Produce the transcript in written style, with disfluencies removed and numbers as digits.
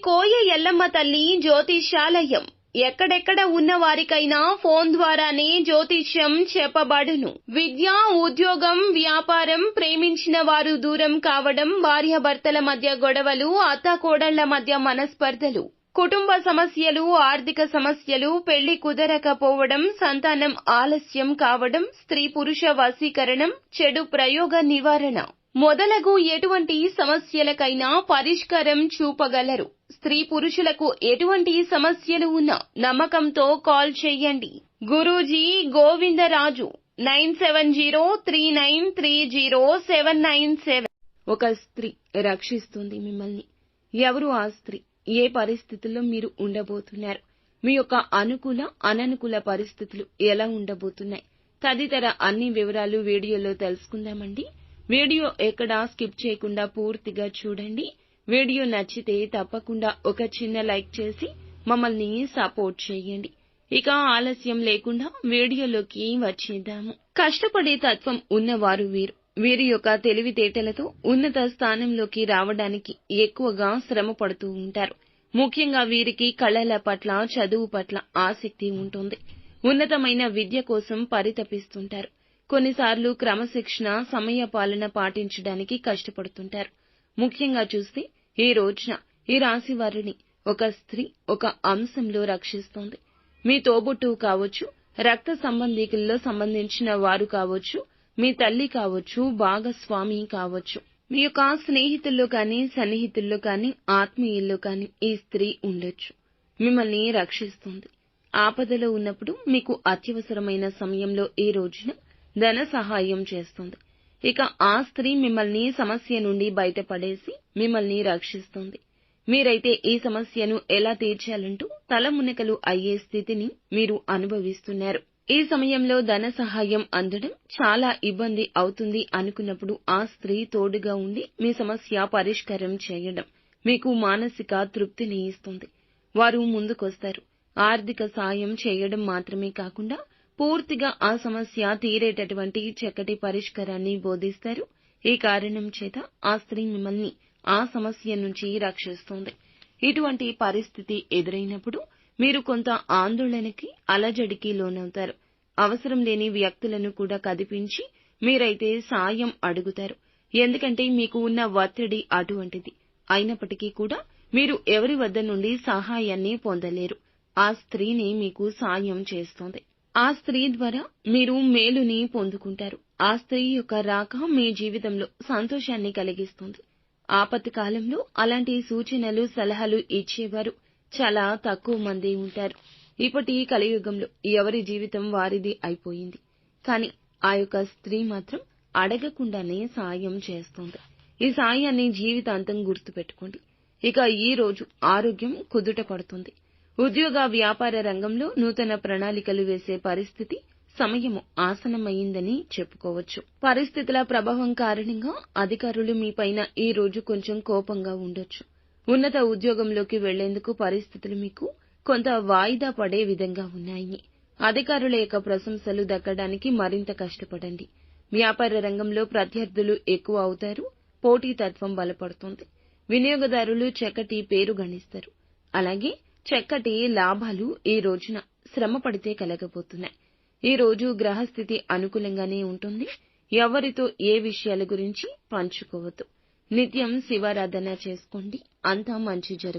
కోయ ఎల్లమ్మ తల్లి జ్యోతిష్యాలయం ఎక్కడెక్కడ ఉన్న వారికైనా ఫోన్ ద్వారానే జ్యోతిష్యం చెప్పబడును. విద్య, ఉద్యోగం, వ్యాపారం, ప్రేమించిన వారు దూరం కావడం, భార్యాభర్తల మధ్య గొడవలు, అత్తాకోడళ్ల మధ్య మనస్పర్ధలు, కుటుంబ సమస్యలు, ఆర్థిక సమస్యలు, పెళ్లి కుదరకపోవడం, సంతానం ఆలస్యం కావడం, స్త్రీ పురుష వశీకరణం, చెడు ప్రయోగ నివారణ మొదలగు ఎటువంటి సమస్యలకైనా పరిష్కారం చూపగలరు. స్త్రీ పురుషులకు ఎటువంటి సమస్యలు ఉన్నా నమ్మకంతో కాల్ చేయండి. గురూజీ గోవిందరాజు 9703930797. ఒక స్త్రీ రక్షిస్తుంది మిమ్మల్ని. ఎవరు ఆ స్త్రీ? ఏ పరిస్థితుల్లో మీరు ఉండబోతున్నారు? మీ యొక్క అనుకూల అననుకూల పరిస్థితులు ఎలా ఉండబోతున్నాయి? తదితర అన్ని వివరాలు వీడియోలో తెలుసుకుందామండి. వీడియో ఎక్కడా స్కిప్ చేయకుండా పూర్తిగా చూడండి. వీడియో నచ్చితే తప్పకుండా ఒక చిన్న లైక్ చేసి మమ్మల్ని సపోర్ట్ చేయండి. ఇక ఆలస్యం లేకుండా వీడియోలోకి వచ్చేద్దాము. కష్టపడే తత్వం ఉన్నవారు వీరి యొక్క తెలివితేటలతో ఉన్నత స్థానంలోకి రావడానికి ఎక్కువగా శ్రమ పడుతూ ఉంటారు. ముఖ్యంగా వీరికి కళల పట్ల, చదువు పట్ల ఆసక్తి ఉంటుంది. ఉన్నతమైన విద్య కోసం పరితపిస్తుంటారు. కొన్నిసార్లు క్రమశిక్షణ, సమయ పాలన పాటించడానికి కష్టపడుతుంటారు. ముఖ్యంగా చూస్తే ఈ రోజున ఈ రాశి వారిని ఒక స్త్రీ ఒక అంశంలో రక్షిస్తోంది. మీ తోబుట్టువు కావచ్చు, రక్త సంబంధీకుల్లో సంబంధించిన వారు కావచ్చు, మీ తల్లి కావచ్చు, భాగస్వామి కావచ్చు, మీ యొక్క స్నేహితుల్లో కానీ, సన్నిహితుల్లో కానీ, ఆత్మీయుల్లో కానీ ఈ స్త్రీ ఉండొచ్చు. మిమ్మల్ని రక్షిస్తుంది. ఆపదలో ఉన్నప్పుడు మీకు అత్యవసరమైన సమయంలో ఈ రోజున ధన సహాయం చేస్తుంది. ఇక ఆ స్త్రీ మిమ్మల్ని సమస్య నుండి బయటపడేసి మిమ్మల్ని రక్షిస్తుంది. మీరైతే ఈ సమస్యను ఎలా తీర్చాలంటూ తలమునకలు అయ్యే స్థితిని మీరు అనుభవిస్తున్నారు. ఈ సమయంలో ధన సహాయం అందడం చాలా ఇబ్బంది అవుతుంది అనుకున్నప్పుడు ఆ స్త్రీ తోడుగా ఉండి మీ సమస్య పరిష్కారం చేయడం మీకు మానసిక తృప్తిని ఇస్తుంది. వారు ముందుకొస్తారు. ఆర్థిక సాయం చేయడం మాత్రమే కాకుండా పూర్తిగా ఆ సమస్య తీరేటటువంటి చక్కటి పరిష్కారాన్ని బోధిస్తారు. ఈ కారణం చేత ఆ స్త్రీ మిమ్మల్ని ఆ సమస్య నుంచి రక్షిస్తుంది. ఇటువంటి పరిస్థితి ఎదురైనప్పుడు మీరు కొంత ఆందోళనకి, అలజడికి లోనవుతారు. అవసరం లేని వ్యక్తులను కూడా కదిపించి మీరైతే సాయం అడుగుతారు. ఎందుకంటే మీకు ఉన్న ఒత్తిడి అటువంటిది. అయినప్పటికీ కూడా మీరు ఎవరి వద్ద నుండి సహాయాన్ని పొందలేరు. ఆ స్త్రీని మీకు సాయం చేస్తుంది. ఆ స్త్రీ ద్వారా మీరు మేలుని పొందుకుంటారు. ఆ స్త్రీ యొక్క రాక మీ జీవితంలో సంతోషాన్ని కలిగిస్తుంది. ఆపత్తి కాలంలో అలాంటి సూచనలు, సలహాలు ఇచ్చేవారు చాలా తక్కువ మంది ఉంటారు. ఇప్పటి కలియుగంలో ఎవరి జీవితం వారిది అయిపోయింది. కానీ ఆ యొక్క స్త్రీ మాత్రం అడగకుండానే సాయం చేస్తుంది. ఈ సాయాన్ని జీవితాంతం గుర్తుపెట్టుకోండి. ఇక ఈ రోజు ఆరోగ్యం కుదుట పడుతుంది. ఉద్యోగ వ్యాపార రంగంలో నూతన ప్రణాళికలు వేసే పరిస్థితి, సమయము ఆసన్నమైందని చెప్పుకోవచ్చు. పరిస్థితుల ప్రభావం కారణంగా అధికారులు మీపైన ఈ రోజు కొంచెం కోపంగా ఉండొచ్చు. ఉన్నత ఉద్యోగంలోకి వెళ్లేందుకు పరిస్థితులు మీకు కొంత వాయిదా పడే విధంగా ఉన్నాయి. అధికారుల యొక్క ప్రశంసలు దక్కడానికి మరింత కష్టపడండి. వ్యాపార రంగంలో ప్రత్యర్థులు ఎక్కువ అవుతారు. పోటీతత్వం బలపడుతుంది. వినియోగదారులు చక్కటి పేరు గణిస్తారు. అలాగే చక్కటి లాభాలు ఈ రోజున శ్రమ పడితే కలగబోతున్నాయి. ఈ రోజు గ్రహస్థితి అనుకూలంగానే ఉంటుంది. ఎవరితో ఏ విషయాల గురించి పంచుకోవద్దు. నిత్యం శివారాధన చేసుకోండి. అంతా మంచి జరుగుతుంది.